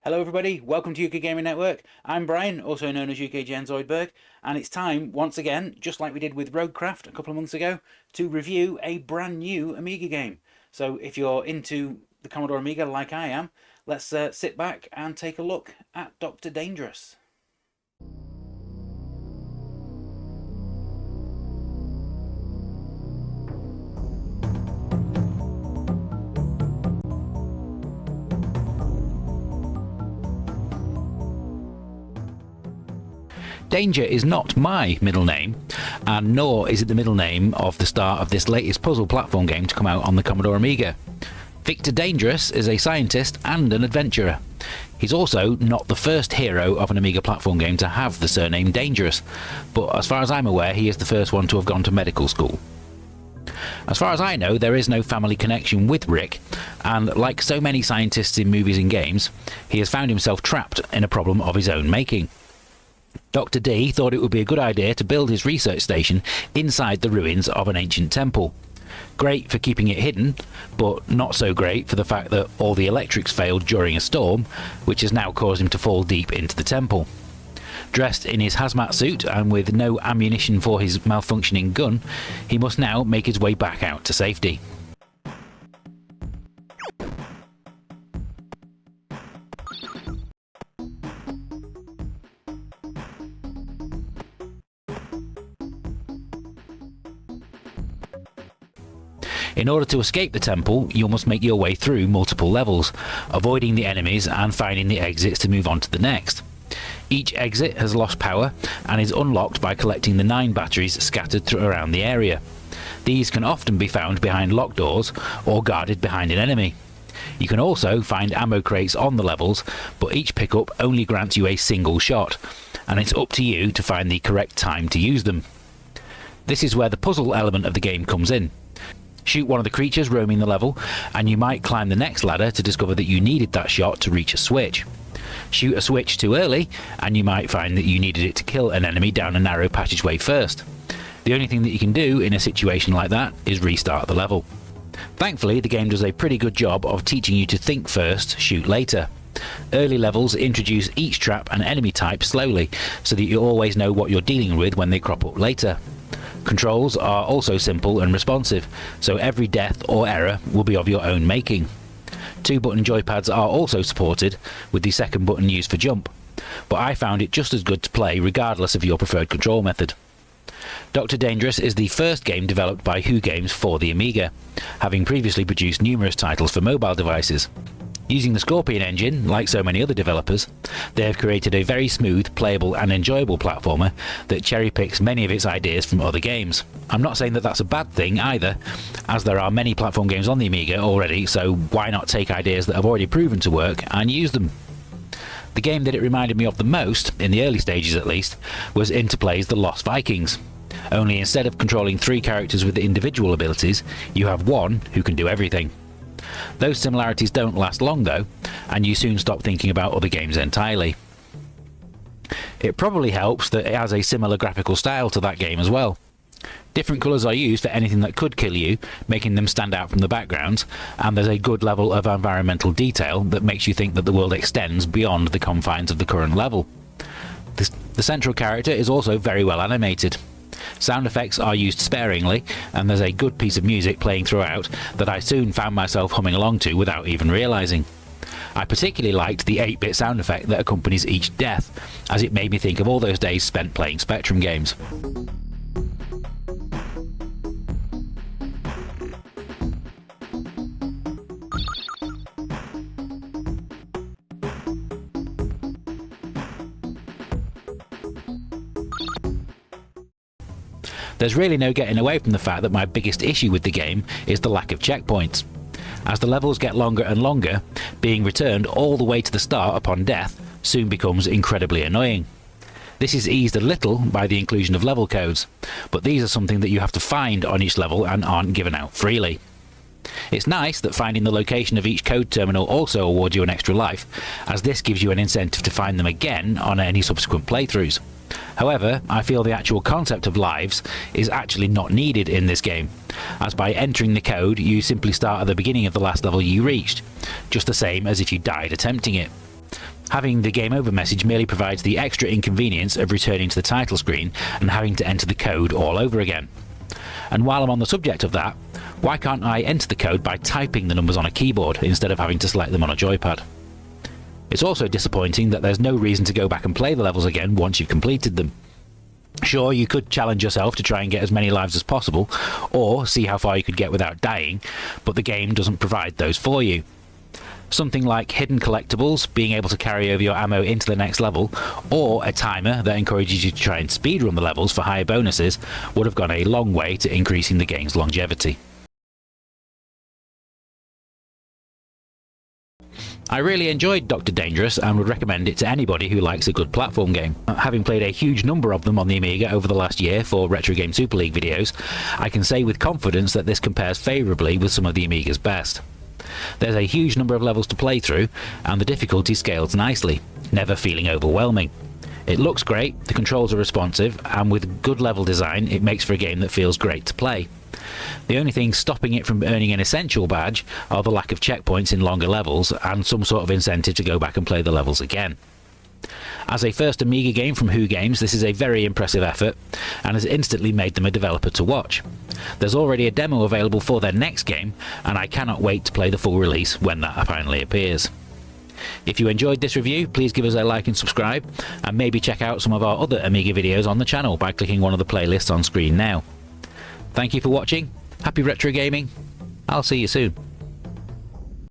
Hello everybody, welcome to UK Gaming Network. I'm Brian, also known as UK Gen Zoidberg, and it's time, once again, just like we did with Roguecraft a couple of months ago, to review a brand new Amiga game. So if you're into the Commodore Amiga like I am, let's sit back and take a look at Dr. Dangerous. Danger is not my middle name, and nor is it the middle name of the star of this latest puzzle platform game to come out on the Commodore Amiga. Victor Dangerous is a scientist and an adventurer. He's also not the first hero of an Amiga platform game to have the surname Dangerous, but as far as I'm aware, he is the first one to have gone to medical school. As far as I know, there is no family connection with Rick, and like so many scientists in movies and games, he has found himself trapped in a problem of his own making. Dr. D thought it would be a good idea to build his research station inside the ruins of an ancient temple. Great for keeping it hidden, but not so great for the fact that all the electrics failed during a storm, which has now caused him to fall deep into the temple. Dressed in his hazmat suit and with no ammunition for his malfunctioning gun, he must now make his way back out to safety. In order to escape the temple, you must make your way through multiple levels, avoiding the enemies and finding the exits to move on to the next. Each exit has lost power and is unlocked by collecting the 9 batteries scattered around the area. These can often be found behind locked doors or guarded behind an enemy. You can also find ammo crates on the levels, but each pickup only grants you a single shot, and it's up to you to find the correct time to use them. This is where the puzzle element of the game comes in. Shoot one of the creatures roaming the level, and you might climb the next ladder to discover that you needed that shot to reach a switch. Shoot a switch too early, and you might find that you needed it to kill an enemy down a narrow passageway first. The only thing that you can do in a situation like that is restart the level. Thankfully, the game does a pretty good job of teaching you to think first, shoot later. Early levels introduce each trap and enemy type slowly, so that you always know what you're dealing with when they crop up later. Controls are also simple and responsive, so every death or error will be of your own making. 2-button joypads are also supported, with the second button used for jump, but I found it just as good to play regardless of your preferred control method. Dr. Dangerous is the first game developed by Who Games for the Amiga, having previously produced numerous titles for mobile devices. Using the Scorpion engine, like so many other developers, they have created a very smooth, playable and enjoyable platformer that cherry-picks many of its ideas from other games. I'm not saying that that's a bad thing either, as there are many platform games on the Amiga already, so why not take ideas that have already proven to work and use them? The game that it reminded me of the most, in the early stages at least, was Interplay's The Lost Vikings. Only instead of controlling 3 characters with individual abilities, you have one who can do everything. Those similarities don't last long though, and you soon stop thinking about other games entirely. It probably helps that it has a similar graphical style to that game as well. Different colours are used for anything that could kill you, making them stand out from the background, and there's a good level of environmental detail that makes you think that the world extends beyond the confines of the current level. The central character is also very well animated. Sound effects are used sparingly, and there's a good piece of music playing throughout that I soon found myself humming along to without even realising. I particularly liked the 8-bit sound effect that accompanies each death, as it made me think of all those days spent playing Spectrum games. There's really no getting away from the fact that my biggest issue with the game is the lack of checkpoints. As the levels get longer and longer, being returned all the way to the start upon death soon becomes incredibly annoying. This is eased a little by the inclusion of level codes, but these are something that you have to find on each level and aren't given out freely. It's nice that finding the location of each code terminal also awards you an extra life, as this gives you an incentive to find them again on any subsequent playthroughs. However, I feel the actual concept of lives is actually not needed in this game, as by entering the code you simply start at the beginning of the last level you reached, just the same as if you died attempting it. Having the game over message merely provides the extra inconvenience of returning to the title screen and having to enter the code all over again. And while I'm on the subject of that, why can't I enter the code by typing the numbers on a keyboard instead of having to select them on a joypad? It's also disappointing that there's no reason to go back and play the levels again once you've completed them. Sure, you could challenge yourself to try and get as many lives as possible, or see how far you could get without dying, but the game doesn't provide those for you. Something like hidden collectibles, being able to carry over your ammo into the next level, or a timer that encourages you to try and speedrun the levels for higher bonuses would have gone a long way to increasing the game's longevity. I really enjoyed Dr. Dangerous and would recommend it to anybody who likes a good platform game. Having played a huge number of them on the Amiga over the last year for Retro Game Super League videos, I can say with confidence that this compares favourably with some of the Amiga's best. There's a huge number of levels to play through, and the difficulty scales nicely, never feeling overwhelming. It looks great, the controls are responsive, and with good level design it makes for a game that feels great to play. The only thing stopping it from earning an essential badge are the lack of checkpoints in longer levels and some sort of incentive to go back and play the levels again. As a first Amiga game from Who Games, this is a very impressive effort and has instantly made them a developer to watch. There's already a demo available for their next game, and I cannot wait to play the full release when that finally appears. If you enjoyed this review, please give us a like and subscribe, and maybe check out some of our other Amiga videos on the channel by clicking one of the playlists on screen now. Thank you for watching, happy retro gaming, I'll see you soon.